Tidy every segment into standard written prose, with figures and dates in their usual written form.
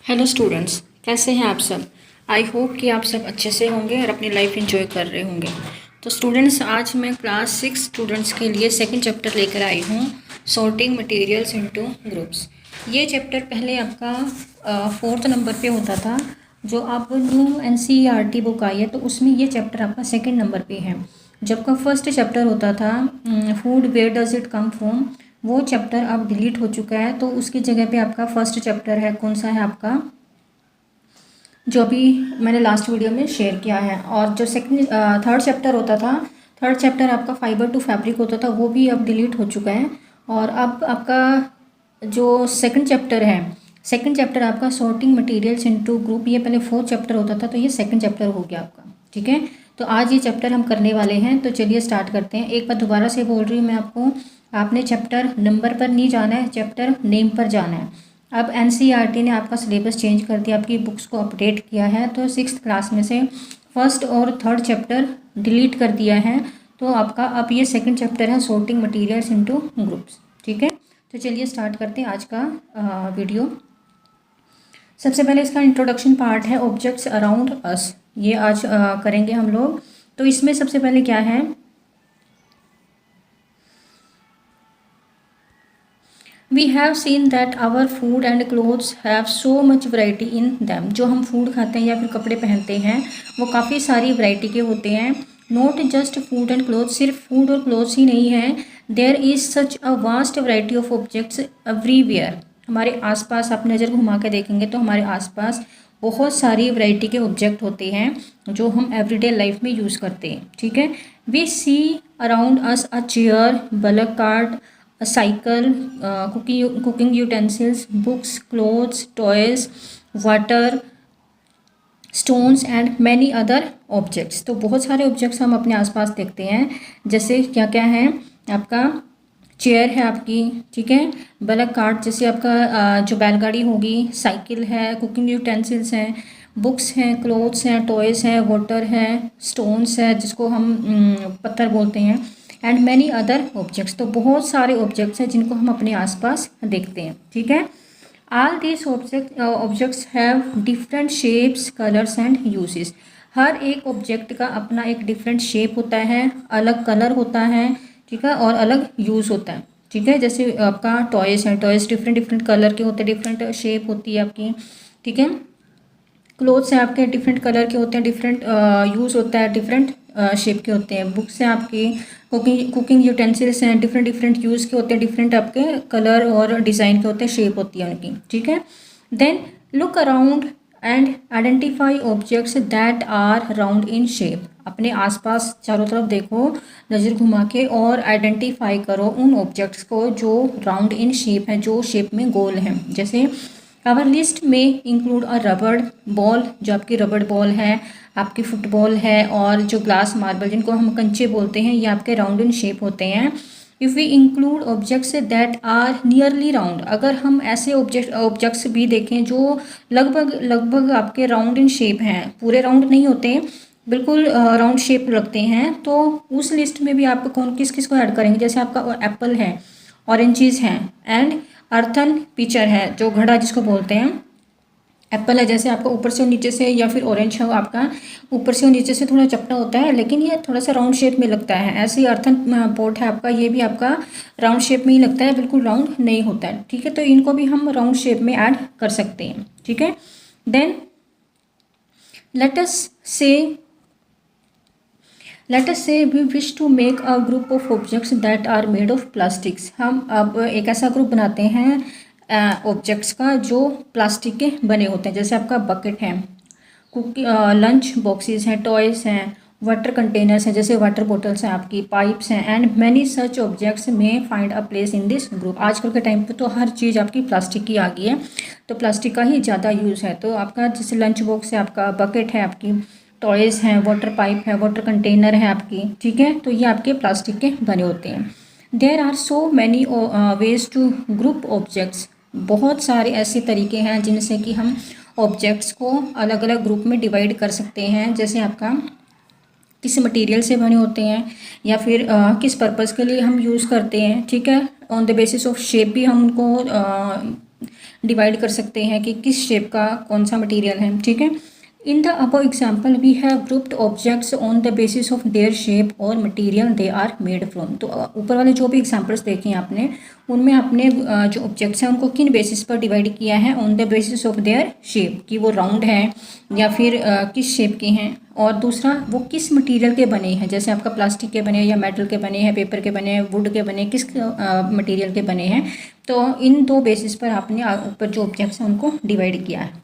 Hello students, कैसे हैं आप सब। आई होप कि आप सब अच्छे से होंगे और अपनी लाइफ एंजॉय कर रहे होंगे। तो स्टूडेंट्स, आज मैं क्लास 6 स्टूडेंट्स के लिए सेकंड चैप्टर लेकर आई हूँ, सॉर्टिंग मटेरियल्स इनटू ग्रुप्स। ये चैप्टर पहले आपका 4th नंबर पे होता था। जो आप न्यू NCERT बुक आई है तो उसमें ये चैप्टर आपका सेकेंड नंबर पे है। जबकि फर्स्ट चैप्टर होता था food where does it come from, वो चैप्टर अब डिलीट हो चुका है। तो उसकी जगह पे आपका फर्स्ट चैप्टर है, कौन सा है आपका, जो अभी मैंने लास्ट वीडियो में शेयर किया है। और जो थर्ड चैप्टर होता था, थर्ड चैप्टर आपका फाइबर टू फैब्रिक होता था, वो भी अब डिलीट हो चुका है। और अब आपका जो सेकंड चैप्टर है, सेकंड चैप्टर आपका सॉर्टिंग मटेरियल्स इनटू ग्रुप, ये पहले फोर्थ चैप्टर होता था, तो ये सेकंड चैप्टर हो गया आपका। ठीक है, तो आज ये चैप्टर हम करने वाले हैं। तो चलिए स्टार्ट करते हैं। एक बार दोबारा से बोल रही हूँ मैं आपको, आपने चैप्टर नंबर पर नहीं जाना है, चैप्टर नेम पर जाना है। अब NCERT ने आपका सिलेबस चेंज कर दिया, आपकी बुक्स को अपडेट किया है, तो 6th क्लास में से फर्स्ट और थर्ड चैप्टर डिलीट कर दिया है। तो आपका अब ये सेकंड चैप्टर है, सॉर्टिंग मटेरियल्स इनटू ग्रुप्स। ठीक है, तो चलिए स्टार्ट करते हैं आज का वीडियो। सबसे पहले इसका इंट्रोडक्शन पार्ट है, ऑब्जेक्ट्स अराउंड अस, ये आज करेंगे हम लोग। तो इसमें सबसे पहले क्या है, we have seen that our food and clothes have so much variety in them. जो हम फूड खाते हैं या फिर कपड़े पहनते हैं वो काफ़ी सारी वैरायटी के होते हैं। Not just food and clothes, सिर्फ फूड और क्लोथ्स ही नहीं है। There is such a vast variety of objects everywhere. हमारे आसपास आप नज़र घुमा के देखेंगे तो हमारे आसपास बहुत सारी वैरायटी के ऑब्जेक्ट होते हैं जो हम एवरीडे लाइफ में यूज़ करते हैं। ठीक है, we see around us a chair, bullock cart, a cycle, cooking utensils, books, clothes, toys, water, stones and many other objects। तो बहुत सारे ऑब्जेक्ट्स हम अपने आसपास देखते हैं। जैसे क्या क्या है, आपका चेयर है आपकी, ठीक है, बल्क कार्ट जैसे आपका जो बैलगाड़ी होगी, साइकिल है, कुकिंग यूटेंसिल्स हैं, बुक्स हैं, क्लोथ्स हैं, टॉयज़ हैं, वाटर है, स्टोन्स है जिसको हम पत्थर बोलते हैं, एंड मैनी अदर ऑब्जेक्ट्स। तो बहुत सारे ऑब्जेक्ट्स हैं जिनको हम अपने आसपास देखते हैं। ठीक है, all this objects have different shapes, colours and uses. हर एक ऑब्जेक्ट का अपना एक डिफरेंट शेप होता है, अलग कलर होता है, ठीक है, और अलग यूज़ होता है। ठीक है, जैसे आपका टॉयज़ हैं, टॉयज़ डिफरेंट डिफरेंट कलर के होते हैं, डिफरेंट शेप होती है आपकी। ठीक है, क्लोथ्स हैं आपके डिफरेंट कलर के होते हैं, डिफरेंट यूज़ होता है, डिफरेंट शेप के होते हैं। बुक्स हैं आपकी, कुकिंग यूटेंसिल्स हैं, डिफरेंट डिफरेंट यूज़ के होते हैं, डिफरेंट आपके कलर और डिज़ाइन के होते हैं, शेप होती है उनकी। ठीक है, then look around and identify objects that are round in shape. अपने आसपास चारों तरफ देखो नज़र घुमा के और आइडेंटिफाई करो उन ऑब्जेक्ट्स को जो राउंड इन शेप हैं, जो शेप में गोल हैं। जैसे आवर लिस्ट में इंक्लूड अ रबड़ बॉल, जो आपकी रबड़ बॉल है, आपकी फुटबॉल है, और जो ग्लास मार्बल जिनको हम कंचे बोलते हैं, ये आपके राउंड इन शेप होते हैं। If we include objects that are nearly round, अगर हम ऐसे ऑब्जेक्ट्स भी देखें जो लगभग लगभग आपके राउंड इन शेप हैं, पूरे राउंड नहीं होते, बिल्कुल राउंड शेप रखते हैं, तो उस लिस्ट में भी आप कौन किस किस को ऐड करेंगे। जैसे आपका एप्पल है, ऑरेंजेस हैं, एंड अर्थन पिक्चर है, जो घड़ा जिसको बोलते हैं। एप्पल है, जैसे आपका ऊपर से और नीचे से, या फिर ऑरेंज है आपका ऊपर से और नीचे से थोड़ा चपटा होता है, लेकिन ये थोड़ा सा राउंड शेप में लगता है। ऐसे ही अर्थन पॉट है आपका, ये भी आपका राउंड शेप में ही लगता है, बिल्कुल राउंड नहीं होता है। ठीक है, तो इनको भी हम राउंड शेप में ऐड कर सकते हैं। ठीक है, then let us say we wish to make a group of objects that are made of plastics. हम अब एक ऐसा ग्रुप बनाते हैं ऑब्जेक्ट्स का जो प्लास्टिक के बने होते हैं। जैसे आपका बकेट है, लंच बॉक्सेस हैं, टॉयज़ हैं, वाटर कंटेनर्स हैं, जैसे वाटर बॉटल्स हैं आपकी, पाइप्स हैं, एंड मैनी सच ऑब्जेक्ट्स में find a place in this group. आजकल के टाइम पे तो हर चीज़ आपकी प्लास्टिक की आ गई है, तो प्लास्टिक का ही ज़्यादा यूज़ है। तो आपका जैसे लंच बॉक्स है, आपका बकेट है, आपकी टॉयज़ हैं, वाटर पाइप है, वाटर कंटेनर है आपकी। ठीक है, तो ये आपके प्लास्टिक के बने होते हैं। There are so many ways to group objects. बहुत सारे ऐसे तरीके हैं जिनसे कि हम ऑब्जेक्ट्स को अलग अलग ग्रुप में डिवाइड कर सकते हैं। जैसे आपका किस मटेरियल से बने होते हैं, या फिर किस पर्पज़ के लिए हम यूज़ करते हैं। ठीक है, on the basis of shape भी हम उनको डिवाइड कर सकते हैं कि किस शेप का कौन सा मटेरियल है, ठीक है। In the above example we have grouped objects on the basis of their shape और material they are made from. तो ऊपर वाले जो भी एग्जाम्पल्स देखे हैं आपने, उनमें आपने जो ऑब्जेक्ट्स हैं उनको किन बेसिस पर डिवाइड किया है, on the basis of their shape, कि वो राउंड है या फिर किस शेप के हैं, और दूसरा वो किस मटेरियल के बने हैं, जैसे आपका प्लास्टिक के बने या मेटल के बने हैं, पेपर के बने हैं, वुड के बने, किस मटेरियल के बने हैं। तो इन दो बेसिस पर आपने ऊपर जो ऑब्जेक्ट्स हैं उनको डिवाइड किया है।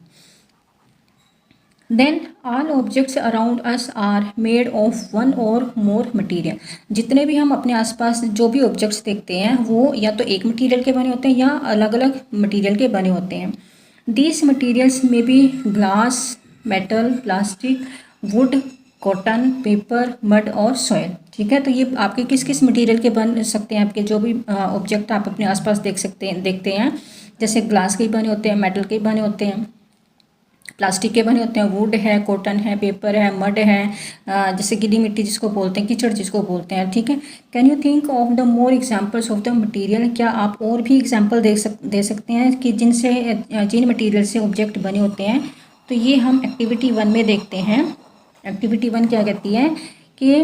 Then all objects around us are made of one और मोर मटीरियल। जितने भी हम अपने आसपास जो भी ऑब्जेक्ट्स देखते हैं वो या तो एक मटीरियल के बने होते हैं या अलग अलग मटीरियल के बने होते हैं। These materials may be glass, metal, plastic, wood, cotton, paper, mud और सॉयल, ठीक है। तो ये आपके किस किस मटेरियल के बन सकते हैं, आपके जो भी ऑब्जेक्ट आप अपने आसपास देखते हैं, जैसे ग्लास के बने होते हैं, मेटल के बने होते हैं, प्लास्टिक के बने होते हैं, वुड है, कॉटन है, पेपर है, मड है, जैसे गीली मिट्टी जिसको बोलते हैं, कीचड़ जिसको बोलते हैं, ठीक है। Can you think of the more examples of the material. क्या आप और भी एग्जाम्पल दे सकते हैं कि जिन मटेरियल से ऑब्जेक्ट बने होते हैं। तो ये हम एक्टिविटी 1 में देखते हैं। एक्टिविटी 1 क्या कहती है कि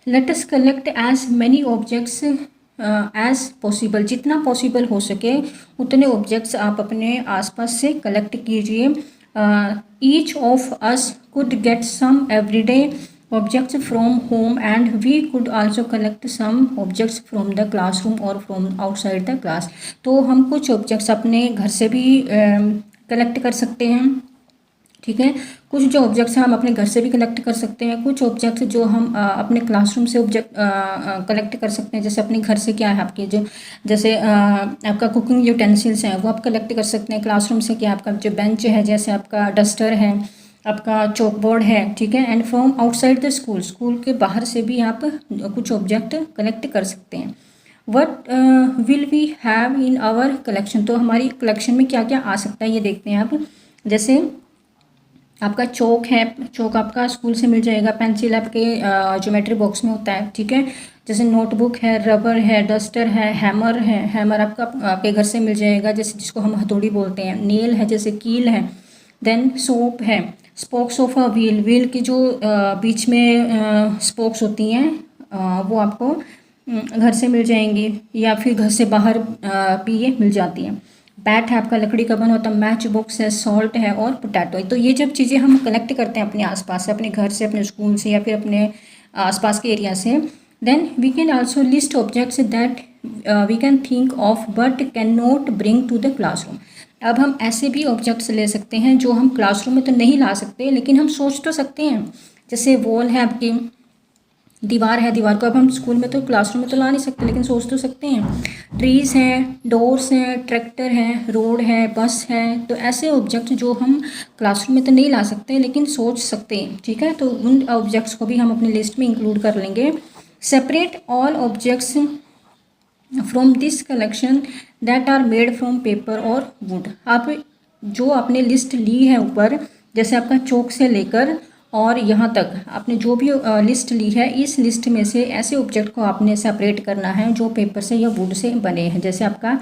let us collect as many objects as possible. जितना पॉसिबल हो सके उतने ऑब्जेक्ट्स आप अपने आसपास से कलेक्ट कीजिए। Each of us could get some everyday objects from home, and we could also collect some objects from the classroom or from outside the class। तो हम कुछ ऑब्जेक्ट्स अपने घर से भी कलेक्ट कर सकते हैं, ठीक है। कुछ जो ऑब्जेक्ट्स हैं हम अपने घर से भी कलेक्ट कर सकते हैं, कुछ ऑब्जेक्ट्स जो हम अपने क्लासरूम से ऑब्जेक्ट कलेक्ट कर सकते हैं। जैसे अपने घर से क्या है आपके जो, जैसे आपका कुकिंग यूटेंसिल्स हैं वो आप कलेक्ट कर सकते हैं। क्लासरूम से क्या आपका जो बेंच है, जैसे आपका डस्टर है, आपका चौक बोर्ड है, ठीक है। And from outside the school, school के बाहर से भी आप कुछ ऑब्जेक्ट कलेक्ट कर सकते हैं। What will we have in our collection. तो हमारी कलेक्शन में क्या क्या आ सकता है ये देखते हैं आप। जैसे आपका चौक है, चौक आपका स्कूल से मिल जाएगा। पेंसिल आपके ज्योमेट्री बॉक्स में होता है, ठीक है। जैसे नोटबुक है, रबर है, डस्टर है, हैमर है, हैमर आपके घर से मिल जाएगा, जैसे जिसको हम हथौड़ी बोलते हैं। नेल है, जैसे कील है। देन सोप है, spokes of a wheel, wheel की जो बीच में स्पोक्स होती हैं वो आपको घर से मिल जाएंगी या फिर घर से बाहर भी ये मिल जाती हैं। बैट है आपका लकड़ी का बना होता है। मैच बॉक्स है, सॉल्ट है और पोटैटो है। तो ये जब चीज़ें हम कलेक्ट करते हैं अपने आसपास से, अपने घर से, अपने स्कूल से या फिर अपने आसपास के एरिया से, then we can also list objects that we can think of but can not bring to the classroom. अब हम ऐसे भी ऑब्जेक्ट्स ले सकते हैं जो हम क्लासरूम में तो नहीं ला सकते, लेकिन हम सोच तो सकते हैं। जैसे वॉल है आपकी, दीवार है, दीवार को अब हम स्कूल में तो क्लासरूम में तो ला नहीं सकते, लेकिन सोच तो सकते हैं। ट्रीज़ हैं, डोर्स हैं, ट्रैक्टर है, रोड है, बस है। तो ऐसे ऑब्जेक्ट जो हम क्लासरूम में तो नहीं ला सकते लेकिन सोच सकते हैं, ठीक है। तो उन ऑब्जेक्ट्स को भी हम अपनी लिस्ट में इंक्लूड कर लेंगे। Separate all objects from this collection that are made from paper और वुड। आप जो आपने लिस्ट ली है ऊपर, जैसे आपका चौक से लेकर और यहाँ तक आपने जो भी लिस्ट ली है, इस लिस्ट में से ऐसे ऑब्जेक्ट को आपने सेपरेट करना है जो पेपर से या वुड से बने हैं। जैसे आपका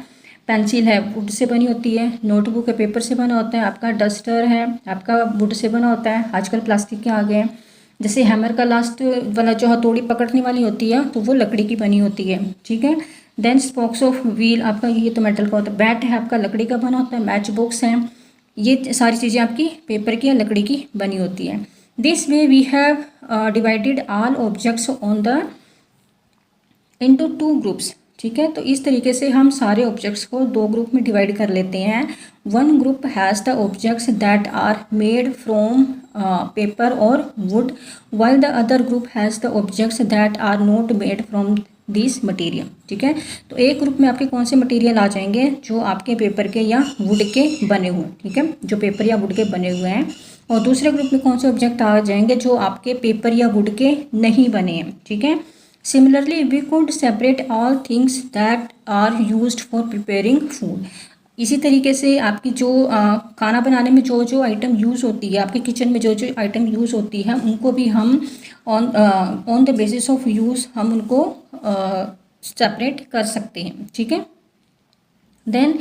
पेंसिल है, वुड से बनी होती है। नोटबुक है, पेपर से बना होता है। आपका डस्टर है, आपका वुड से बना होता है। आजकल प्लास्टिक के आ गए हैं। जैसे हैमर का लास्ट वाला जो हथौड़ी पकड़ने वाली होती है तो वो लकड़ी की बनी होती है, ठीक है। देन स्पोक्स ऑफ व्हील आपका ये तो मेटल का होता है। बैट है आपका लकड़ी का बना होता है। मैच बॉक्स है, ये सारी चीज़ें आपकी पेपर की या लकड़ी की बनी होती है। This way we have divided all objects on the into 2 groups, ठीक है। तो इस तरीके से हम सारे ऑब्जेक्ट्स को 2 ग्रुप में डिवाइड कर लेते हैं। One group has the objects that are made from paper और wood, while the other group has the objects that are not made from this material, ठीक है। तो एक ग्रुप में आपके कौन से मटेरियल आ जाएंगे जो आपके पेपर के या वुड के बने हुए, ठीक है, जो पेपर या वुड के बने हुए हैं। और दूसरे ग्रुप में कौन से ऑब्जेक्ट आ जाएंगे जो आपके पेपर या वुड के नहीं बने हैं, ठीक है। Similarly we could separate all things that are used for preparing food. इसी तरीके से आपकी जो खाना बनाने में जो जो आइटम यूज़ होती है, आपके किचन में जो जो आइटम यूज़ होती है, उनको भी हम on the basis of use हम उनको सेपरेट कर सकते हैं, ठीक है। Then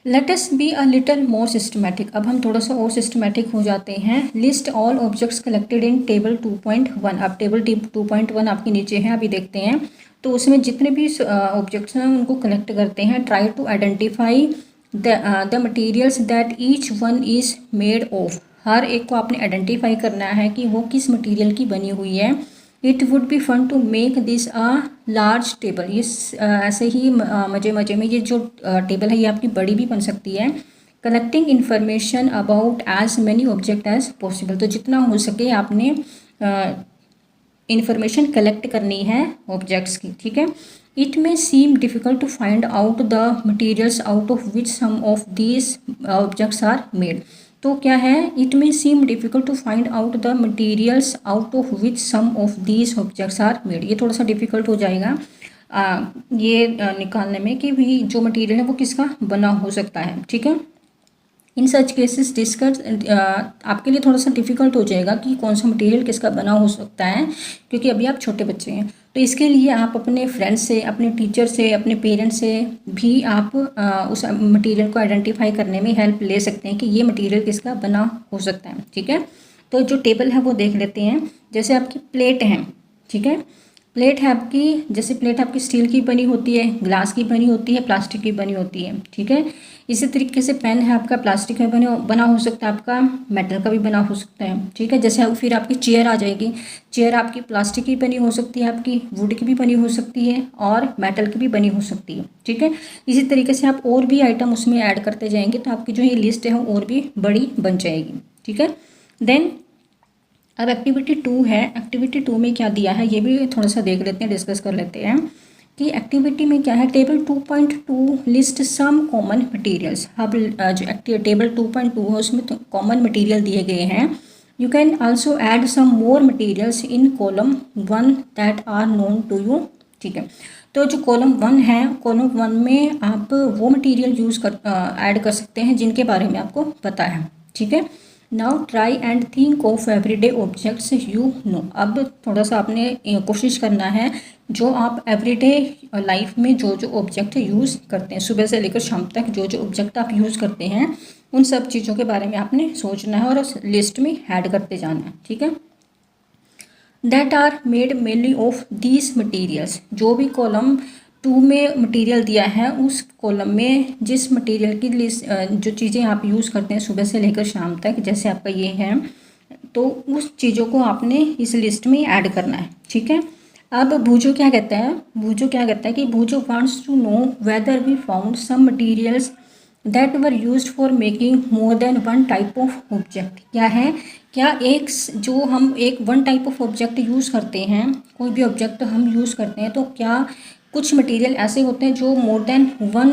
let us be a little more systematic. अब हम थोड़ा सा और सिस्टमेटिक हो जाते हैं। List all objects collected in table 2.1। अब टेबल 2.1 आपके नीचे है, अभी देखते हैं। तो उसमें जितने भी ऑब्जेक्ट्स हैं उनको कलेक्ट करते हैं। Try to identify the materials that each one is made of. हर एक को आपने आइडेंटिफाई करना है कि वो किस मटीरियल की बनी हुई है। It would be fun to make this a large table. ये ऐसे ही मज़े मज़े में ये जो टेबल है ये आपकी बड़ी भी बन सकती है। Collecting information about as many object as possible. तो जितना हो सके आपने इंफॉर्मेशन कलेक्ट करनी है ऑब्जेक्ट्स की, ठीक है। It may seem difficult to find out the materials out of which some of these objects are made. तो क्या है, it may seem difficult to find out the materials out of which some of these objects are made. ये थोड़ा सा difficult हो जाएगा निकालने में कि भी जो मटीरियल है वो किसका बना हो सकता है, ठीक है। इन सच केसेस डिस्कस आपके लिए थोड़ा सा डिफिकल्ट हो जाएगा कि कौन सा मटेरियल किसका बना हो सकता है, क्योंकि अभी आप छोटे बच्चे हैं। तो इसके लिए आप अपने फ्रेंड्स से, अपने टीचर से, अपने पेरेंट्स से भी आप उस मटेरियल को आइडेंटिफाई करने में हेल्प ले सकते हैं कि ये मटेरियल किसका बना हो सकता है, ठीक है। तो जो टेबल है वो देख लेते हैं। जैसे आपकी प्लेट है, ठीक है। प्लेट है आपकी, जैसे प्लेट आपकी स्टील की बनी होती है, ग्लास की बनी होती है, प्लास्टिक की बनी होती है, ठीक है। इसी तरीके से पेन है आपका प्लास्टिक का बना हो सकता है, आपका मेटल का भी बना हो सकता है, ठीक है। जैसे फिर आपकी चेयर आ जाएगी। चेयर आपकी प्लास्टिक की बनी हो सकती है, आपकी वुड की भी बनी हो सकती है और मेटल की भी बनी हो सकती है, ठीक है। इसी तरीके से आप और भी आइटम उसमें ऐड करते जाएंगे तो आपकी जो ये लिस्ट है वो और भी बड़ी बन जाएगी, ठीक है। देन अब एक्टिविटी 2 है। एक्टिविटी 2 में क्या दिया है ये भी थोड़ा सा देख लेते हैं, डिस्कस कर लेते हैं कि एक्टिविटी में क्या है। Table 2.2 list some common materials. अब जो टेबल 2.2 है उसमें तो कॉमन मटेरियल दिए गए हैं। You can also add some more materials in column 1 that are known to you, ठीक है। तो जो कॉलम 1 है, कॉलम 1 में आप वो मटेरियल ऐड कर सकते हैं जिनके बारे में आपको पता है, ठीक है। Now try and think of everyday objects you know. अब थोड़ा सा आपने कोशिश करना है जो आप एवरीडे लाइफ में जो जो ऑब्जेक्ट यूज़ करते हैं, सुबह से लेकर शाम तक जो जो ऑब्जेक्ट आप यूज़ करते हैं उन सब चीज़ों के बारे में आपने सोचना है और उस लिस्ट में ऐड करते जाना है, ठीक है। That are made mainly of these materials. जो भी कॉलम 2 में मटेरियल दिया है उस कॉलम में जिस मटेरियल की लिस्ट जो चीज़ें आप यूज़ करते हैं सुबह से लेकर शाम तक, जैसे आपका ये है, तो उस चीज़ों को आपने इस लिस्ट में ऐड करना है, ठीक है। अब भूजो क्या कहता है, भूजो क्या कहता है कि Boojho wants to know whether we found some materials that were used for making more than one type of object. क्या है, क्या जो हम एक one type of object use करते हैं, कोई भी ऑब्जेक्ट हम यूज़ करते हैं तो क्या कुछ मटेरियल ऐसे होते हैं जो मोर देन वन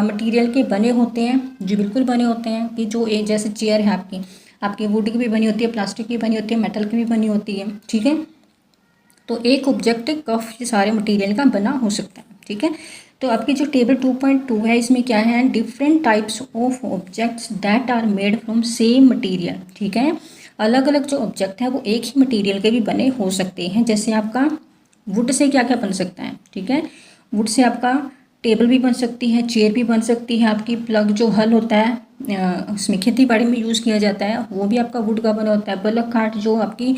मटेरियल के बने होते हैं। जी बिल्कुल बने होते हैं कि जो एक जैसे चेयर है आपकी वुड की भी बनी होती है, प्लास्टिक की बनी होती है, मेटल की भी बनी होती है, ठीक है। तो एक ऑब्जेक्ट काफ़ी सारे मटेरियल का बना हो सकता है, ठीक है। तो आपकी जो टेबल 2.2 है इसमें क्या है, different types of objects that are made from same material, ठीक है। अलग अलग जो ऑब्जेक्ट है वो एक ही मटेरियल के भी बने हो सकते हैं। जैसे आपका वुड से क्या क्या बन सकता है, ठीक है। वुड से आपका टेबल भी बन सकती है, चेयर भी बन सकती है, आपकी प्लग जो हल होता है उसमें खेती बाड़ी में यूज़ किया जाता है वो भी आपका वुड का बना होता है। बलक कार्ट जो आपकी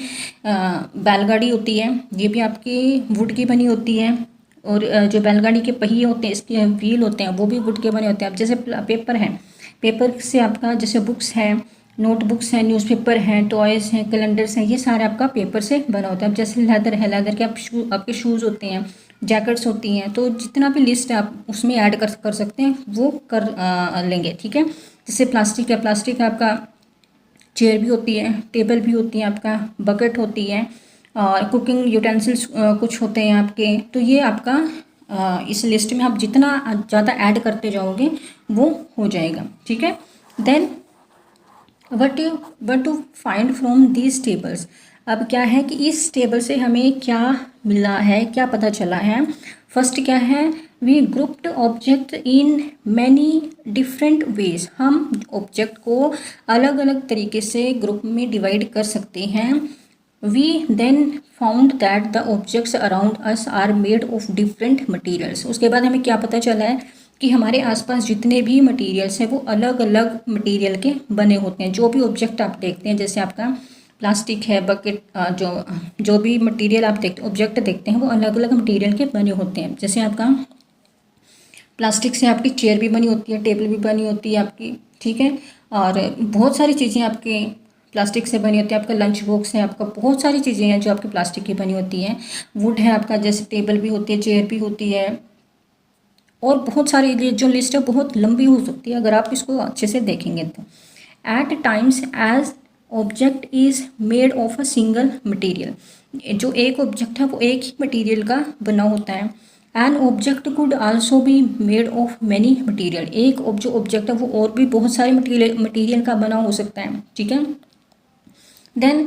बैलगाड़ी होती है ये भी आपकी वुड की बनी होती है। और जो बैलगाड़ी के पहिए होते हैं इसके व्हील होते हैं वो भी वुड के बने होते हैं। अब जैसे पेपर है, पेपर से आपका जैसे बुक्स है, नोटबुक्स हैं, न्यूज़पेपर हैं, टॉयज़ हैं, कैलेंडर्स हैं, ये सारे आपका पेपर से बना होता है। अब जैसे लेदर है, लेदर के आपके शूज़ होते हैं, जैकेट्स होती हैं, तो जितना भी लिस्ट है आप उसमें ऐड कर सकते हैं वो कर लेंगे, ठीक है। जैसे प्लास्टिक है, प्लास्टिक आपका चेयर भी होती है, टेबल भी होती है, आपका बकेट होती है और कुकिंग यूटेंसिल्स कुछ होते हैं आपके। तो ये आपका इस लिस्ट में आप जितना ज़्यादा ऐड करते जाओगे वो हो जाएगा, ठीक है। Then what to find from these tables. अब क्या है कि इस टेबल से हमें क्या मिला है, क्या पता चला है। फर्स्ट क्या है, we grouped object in many different ways. हम ऑब्जेक्ट को अलग अलग तरीके से ग्रुप में डिवाइड कर सकते हैं। We then found that the objects around us are made of different materials. उसके बाद हमें क्या पता चला है कि हमारे आसपास जितने भी मटेरियल्स हैं वो अलग अलग मटेरियल के बने होते हैं। जो भी ऑब्जेक्ट आप देखते हैं, जैसे आपका प्लास्टिक है, बकेट, जो जो भी मटेरियल आप देखते ऑब्जेक्ट देखते हैं वो अलग अलग मटेरियल के बने होते हैं। जैसे आपका प्लास्टिक से आपकी चेयर भी बनी होती है, टेबल भी बनी होती है आपकी, ठीक है। और बहुत सारी चीज़ें आपके प्लास्टिक से बनी होती है। आपका लंच बॉक्स है, आपका बहुत सारी चीज़ें हैं जो आपकी प्लास्टिक की बनी होती हैं। वुड है आपका, जैसे टेबल भी होती है, चेयर भी होती है, और बहुत सारी जो लिस्ट है बहुत लंबी हो सकती है अगर आप इसको अच्छे से देखेंगे तो। At times as object is made of a single material, जो एक ऑब्जेक्ट है वो एक ही मटेरियल का बना होता है। An object could also be made of many material, एक जो ऑब्जेक्ट है वो और भी बहुत सारे मटेरियल का बना हो सकता है, ठीक है। then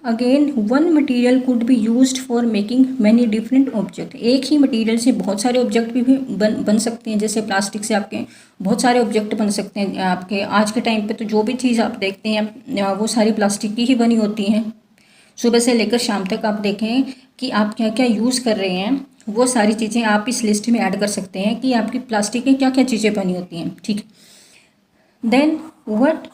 again one material could be used for making many different object, एक ही मटेरियल से बहुत सारे ऑब्जेक्ट भी बन सकते हैं। जैसे प्लास्टिक से आपके बहुत सारे ऑब्जेक्ट बन सकते हैं। आपके आज के टाइम पे तो जो भी चीज़ आप देखते हैं वो सारी प्लास्टिक की ही बनी होती हैं। सुबह से लेकर शाम तक आप देखें कि आप क्या क्या यूज़ कर रहे हैं, वो सारी चीज़ें आप इस लिस्ट में ऐड कर सकते हैं कि आपकी प्लास्टिक में क्या क्या चीज़ें बनी होती हैं, ठीक। Then what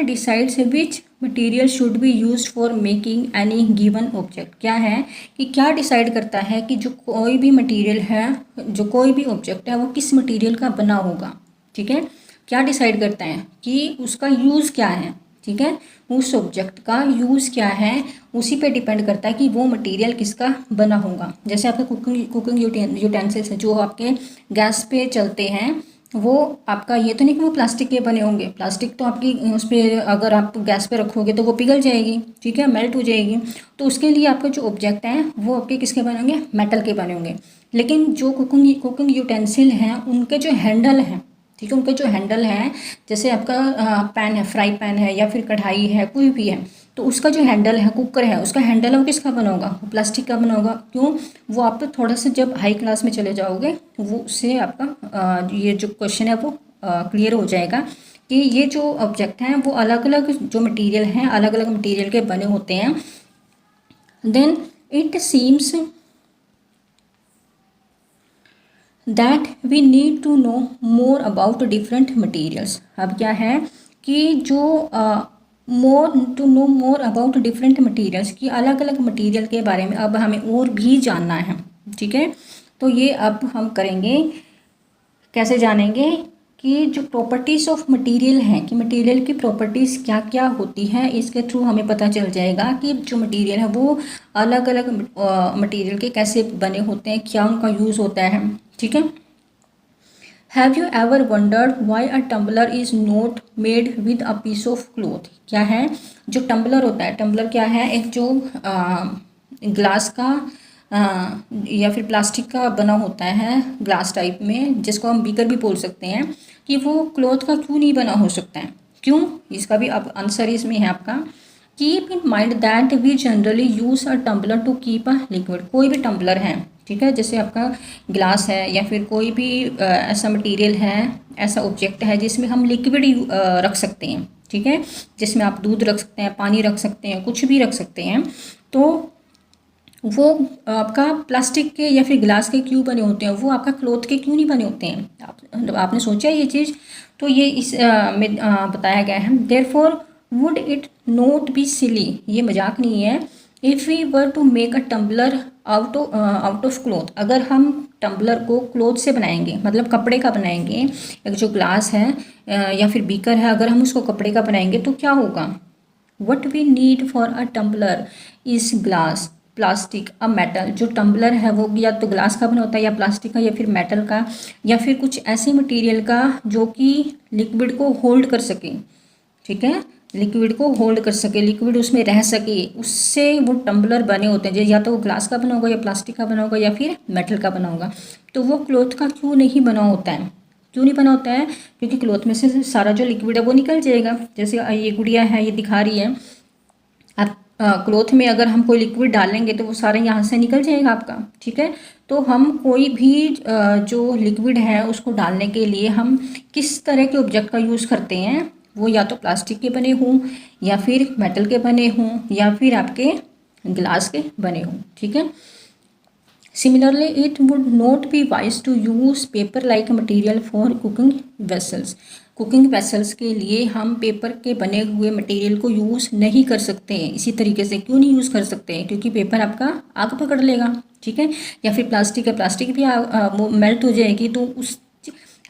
decides which material should be use for making any given object, क्या है कि क्या डिसाइड करता है कि जो कोई भी मटीरियल है, जो कोई भी ऑब्जेक्ट है वो किस मटीरियल का बना होगा, ठीक है। क्या डिसाइड करता है कि उसका यूज़ क्या है, ठीक है, उस ऑब्जेक्ट का यूज़ क्या है, उसी पे डिपेंड करता है कि वो मटेरियल किसका बना होगा। जैसे आपके कुकिंग यूटेंसिल्स हैं जो आपके गैस पे चलते हैं, वो आपका ये तो नहीं कि वो प्लास्टिक के बने होंगे। प्लास्टिक तो आपकी उस पर अगर आप गैस पे रखोगे तो वो पिघल जाएगी, ठीक है, मेल्ट हो जाएगी। तो उसके लिए आपके जो ऑब्जेक्ट हैं वो आपके किसके बने होंगे, मेटल के बने होंगे। लेकिन जो कुकिंग यूटेंसिल हैं उनके जो हैंडल हैं, ठीक है, उनके जो हैंडल हैं, जैसे आपका पैन है, फ्राई पैन है या फिर कढ़ाई है, कोई भी है, तो उसका जो हैंडल है, कुकर है, उसका हैंडल है वो किसका बना होगा, वो प्लास्टिक का बना होगा। क्यों, वो आप थोड़ा सा जब हाई क्लास में चले जाओगे वो उससे आपका ये जो क्वेश्चन है वो क्लियर हो जाएगा कि ये जो ऑब्जेक्ट हैं वो अलग अलग जो मटेरियल हैं अलग अलग मटेरियल के बने होते हैं। Then it seems that we need to know more about different materials. अब क्या है कि जो to know more about different materials, की अलग अलग मटीरियल के बारे में अब हमें और भी जानना है, ठीक है। तो ये अब हम करेंगे, कैसे जानेंगे कि जो प्रॉपर्टीज़ ऑफ मटेरियल हैं, कि मटेरियल की प्रॉपर्टीज़ क्या क्या होती हैं, इसके थ्रू हमें पता चल जाएगा कि जो मटेरियल है वो अलग अलग मटेरियल के कैसे बने होते हैं, क्या उनका यूज़ होता है, ठीक है। Have you ever wondered why a tumbler is not made with a piece of cloth, क्या है जो टम्बलर होता है, टम्बलर क्या है, एक जो ग्लास का या फिर प्लास्टिक का बना होता है, ग्लास टाइप में, जिसको हम बीकर भी बोल सकते हैं, कि वो क्लॉथ का क्यों नहीं बना हो सकता है, क्यों, इसका भी अब आंसर इसमें है आपका। Keep in mind that we generally use a tumbler to keep a liquid, कोई भी टम्बलर है, ठीक है, जैसे आपका ग्लास है या फिर कोई भी ऐसा मटेरियल है, ऐसा ऑब्जेक्ट है जिसमें हम लिक्विड रख सकते हैं, ठीक है, जिसमें आप दूध रख सकते हैं, पानी रख सकते हैं, कुछ भी रख सकते हैं, तो वो आपका प्लास्टिक के या फिर ग्लास के क्यों बने होते हैं, वो आपका क्लॉथ के क्यों नहीं बने होते हैं। आपने सोचा ये चीज़, तो ये इस में बताया गया है। Therefore would it not be silly, ये मजाक नहीं है, if we were to make a tumbler out of cloth, अगर हम टम्बलर को क्लॉथ से बनाएंगे, मतलब कपड़े का बनाएंगे, एक जो ग्लास है या फिर बीकर है, अगर हम उसको कपड़े का बनाएंगे तो क्या होगा। What we need for a tumbler is glass, plastic, a metal, जो टम्बलर है वो या तो ग्लास का बना होता है या प्लास्टिक का या फिर मेटल का या फिर कुछ ऐसे मटेरियल का जो कि लिक्विड को होल्ड कर सके, ठीक है, लिक्विड को होल्ड कर सके, लिक्विड उसमें रह सके, उससे वो टम्बलर बने होते हैं। या तो वो ग्लास का बना होगा या प्लास्टिक का बना होगा या फिर मेटल का बना होगा। तो वो क्लॉथ का क्यों नहीं बना होता है, क्यों नहीं बना होता है, क्योंकि क्लॉथ में से सारा जो लिक्विड है वो निकल जाएगा। जैसे ये गुड़िया है, ये दिखा रही है, आप क्लॉथ में अगर हम कोई लिक्विड डालेंगे तो वो सारे यहाँ से निकल जाएगा आपका, ठीक है। तो हम कोई भी जो लिक्विड है उसको डालने के लिए हम किस तरह के ऑब्जेक्ट का यूज़ करते हैं, वो या तो प्लास्टिक के बने हों या फिर मेटल के बने हों या फिर आपके ग्लास के बने हों, ठीक है। Similarly, it would not be wise to use paper like material for cooking vessels. Cooking vessels के लिए हम पेपर के बने हुए मटेरियल को यूज़ नहीं कर सकते हैं। इसी तरीके से क्यों नहीं यूज़ कर सकते हैं? क्योंकि पेपर आपका आग पकड़ लेगा, ठीक है। या फिर प्लास्टिक है, प्लास्टिक भी वो मेल्ट हो जाएगी। तो उस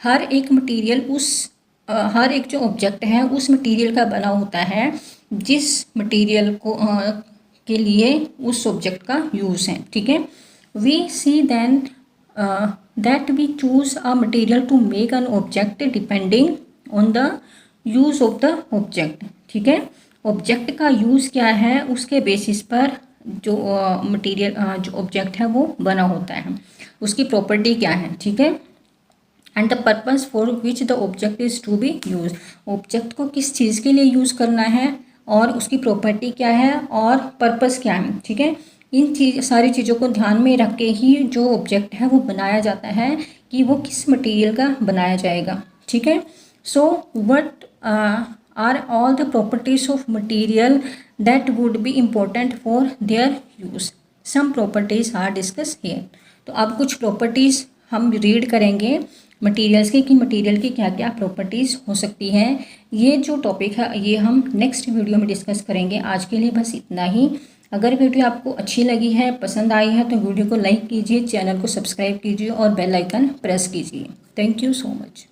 हर एक मटेरियल हर एक जो ऑब्जेक्ट है उस मटेरियल का बना होता है जिस मटेरियल को के लिए उस ऑब्जेक्ट का यूज़ है, ठीक है। We see then that we choose a material to make an object depending on the use of the object, ठीक है। ऑब्जेक्ट का यूज़ क्या है उसके बेसिस पर जो मटेरियल जो ऑब्जेक्ट है वो बना होता है, उसकी प्रॉपर्टी क्या है, ठीक है। And the purpose for which the object is to be use, object को किस चीज़ के लिए यूज़ करना है और उसकी प्रॉपर्टी क्या है और पर्पस क्या है, ठीक है। इन सारी चीज़ों को ध्यान में रख के ही जो ऑब्जेक्ट है वो बनाया जाता है कि वो किस मटेरियल का बनाया जाएगा, ठीक है। So what are all the properties of material that would be important for their use, some properties are discuss here. तो अब कुछ प्रॉपर्टीज़ हम रीड करेंगे मटेरियल्स के कि मटेरियल की क्या क्या प्रॉपर्टीज़ हो सकती हैं। ये जो टॉपिक है ये हम नेक्स्ट वीडियो में डिस्कस करेंगे। आज के लिए बस इतना ही। अगर वीडियो आपको अच्छी लगी है, पसंद आई है, तो वीडियो को लाइक कीजिए, चैनल को सब्सक्राइब कीजिए और बेल आइकन प्रेस कीजिए। Thank you so much.